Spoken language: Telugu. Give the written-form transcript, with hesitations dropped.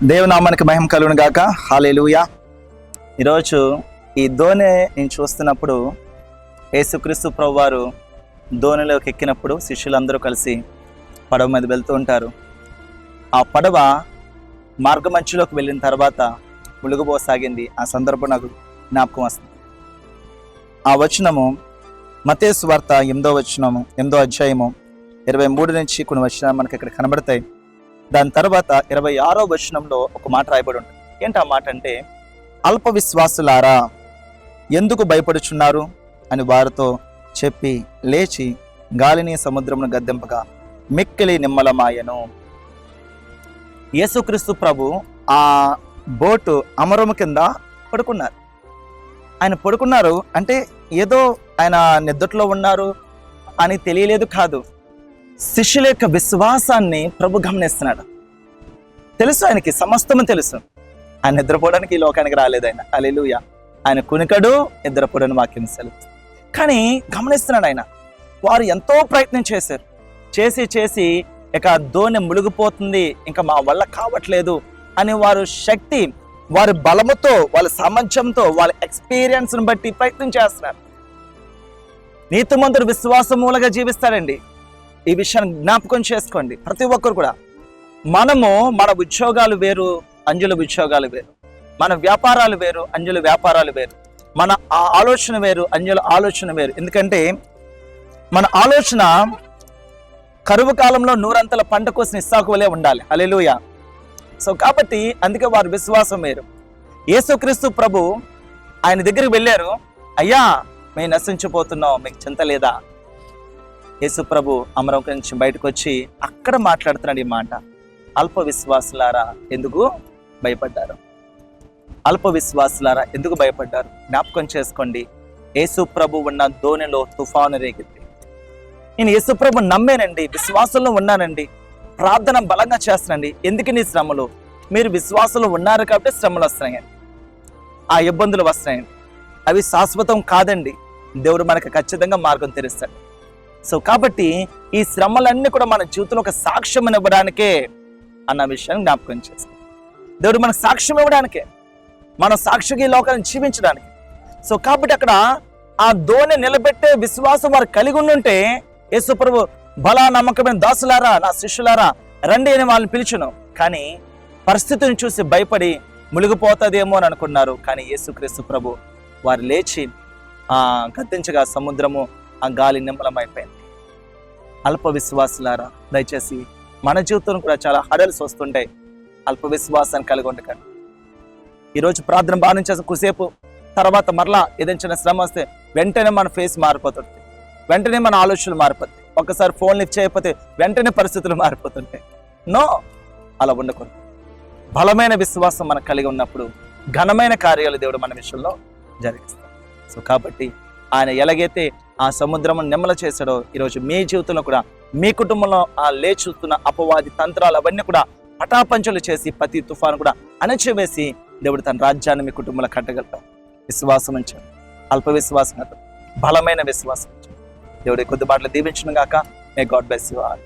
దేవునామానికి మహిమ కలుగును గాక. హల్లెలూయా. ఈరోజు ఈ దోణి నేను చూస్తున్నప్పుడు యేసుక్రీస్తు ప్రభువారు దోణిలోకి ఎక్కినప్పుడు శిష్యులందరూ కలిసి పడవ మీద వెళ్తూ ఉంటారు. ఆ పడవ మార్గమధ్యలోకి వెళ్ళిన తర్వాత ముಳುగుపోసాగింది. ఆ సందర్భం నాకు జ్ఞాపకం వస్తుంది. ఆ వచనము మత్తయి సువార్త 8వ అధ్యాయము 23 నుంచి కొన్ని వచనాలు మనకి ఇక్కడ కనబడతాయి. దాని తర్వాత 26వ వచనంలో ఒక మాట రాయబడి ఉంటుంది. ఏంటి ఆ మాట అంటే, అల్ప విశ్వాసులారా ఎందుకు భయపడుచున్నారు అని వారితో చెప్పి లేచి గాలిని సముద్రమును గద్దెంపగా మిక్కిలి నిమ్మలమాయను. యేసుక్రీస్తు ప్రభు ఆ బోటు అమరము కింద పడుకున్నారు. ఆయన పడుకున్నారు అంటే ఏదో ఆయన నిద్రలో ఉన్నారు అని తెలియలేదు కాదు. శిష్యుల యొక్క విశ్వాసాన్ని ప్రభు గమనిస్తున్నాడు. తెలుసు, ఆయనకి సమస్తము తెలుసు. ఆయన నిద్రపోవడానికి ఈ లోకానికి రాలేదు. ఆయన హల్లెలూయా. ఆయన కునికడు నిద్రపోవడానికి వాక్యం సెలవు. కానీ గమనిస్తున్నాడు ఆయన. వారు ఎంతో ప్రయత్నం చేశారు. చేసి ఇక దోణి మునిగిపోతుంది, ఇంకా మా వల్ల కావట్లేదు అని వారు శక్తి, వారి బలముతో, వాళ్ళ సామర్థ్యంతో, వాళ్ళ ఎక్స్పీరియన్స్ని బట్టి ప్రయత్నం చేస్తున్నారు. నీతిమంతుడు విశ్వాసం మూలంగా జీవిస్తాడండి. ఈ విషయాన్ని జ్ఞాపకం చేసుకోండి ప్రతి ఒక్కరు కూడా. మనము మన ఉద్యోగాలు వేరు, అంజుల ఉద్యోగాలు వేరు. మన వ్యాపారాలు వేరు, అంజుల వ్యాపారాలు వేరు. మన ఆలోచన వేరు, అంజుల ఆలోచన వేరు. ఎందుకంటే మన ఆలోచన కరువు కాలంలో 100 పంట కోసిన ఇస్సాకు వలె ఉండాలి. హల్లెలూయా. సో కాబట్టి అందుకే వారి విశ్వాసం వేరు. యేసుక్రీస్తు ప్రభు ఆయన దగ్గరికి వెళ్ళారు. అయ్యా, మేము నశించిపోతున్నాం, మీకు చింత లేదా? యేసు ప్రభు అమరం నుంచి బయటకు వచ్చి అక్కడ మాట్లాడుతున్నాడు ఈ మాట. అల్ప విశ్వాసులారా ఎందుకు భయపడ్డారు? అల్ప విశ్వాసులారా ఎందుకు భయపడ్డారు? జ్ఞాపకం చేసుకోండి. యేసు ప్రభు ఉన్న దోణిలో తుఫాను రేగింది. నేను యేసు ప్రభు నమ్మేనండి, విశ్వాసంలో ఉన్నానండి, ప్రార్థన బలంగా చేస్తానండి. ఎందుకు నీ శ్రమలు? మీరు విశ్వాసంలో ఉన్నారు కాబట్టి శ్రమలు వస్తున్నాయండి, ఆ ఇబ్బందులు వస్తున్నాయండి. అవి శాశ్వతం కాదండి. దేవుడు మనకు ఖచ్చితంగా మార్గం తెరుస్తాడు. సో కాబట్టి ఈ శ్రమలన్నీ కూడా మన జీవితంలో ఒక సాక్ష్యం ఇవ్వడానికే అన్న విషయాన్ని జ్ఞాపకం చేసుకో. దేవుడు మనకు సాక్ష్యం ఇవ్వడానికే, మన సాక్షిగా ఈ లోకాన్ని జీవించడానికి. సో కాబట్టి అక్కడ ఆ దోణి నిలబెట్టే విశ్వాసం వారు కలిగి ఉండుంటే యేసు ప్రభు బలా నమ్మకమైన దాసులారా, నా శిష్యులారా రండి అని వాళ్ళని పిలిచును. కానీ పరిస్థితిని చూసి భయపడి మునిగిపోతుందేమో అని అనుకున్నారు. కానీ యేసుక్రీస్తు ప్రభు వారు లేచి గద్దించగా సముద్రము ఆ గాలి నిమ్మలమైపోయింది. అల్ప విశ్వాసులారా, దయచేసి మన జీవితంలో కూడా చాలా హడల్స్ వస్తుంటాయి. అల్ప విశ్వాసాన్ని కలిగి ఉండకండి. ఈరోజు ప్రార్థన బాగా చేసి కుసేపు తర్వాత మరలా ఏదైనా శ్రమ వస్తే వెంటనే మన ఫేస్ మారిపోతుంది, వెంటనే మన ఆలోచనలు మారిపోతాయి. ఒక్కసారి ఫోన్ లిఫ్ట్ చేయకపోతే వెంటనే పరిస్థితులు మారిపోతుంటాయి. నో, అలా ఉండకూడదు. బలమైన విశ్వాసం మనకు కలిగి ఉన్నప్పుడు ఘనమైన కార్యాలు దేవుడు మన విషయంలో జరిగిస్తాడు. సో కాబట్టి ఆయన ఎలాగైతే ఆ సముద్రము నిమ్మల చేశాడో ఈరోజు మీ జీవితంలో కూడా, మీ కుటుంబంలో ఆ లేచుతున్న అపవాది తంత్రాలు అవన్నీ కూడా పటాపంచలు చేసి ప్రతి తుఫాను కూడా అణచివేసి దేవుడు తన రాజ్యాన్ని మీ కుటుంబంలో కట్టగలుగుతాం. విశ్వాసం ఉంచాడు. అల్ప విశ్వాసం కాదు, బలమైన విశ్వాసం ఉంచాడు. దేవుడి కొద్ది మాటలు దీవించును గాక. May God bless you all.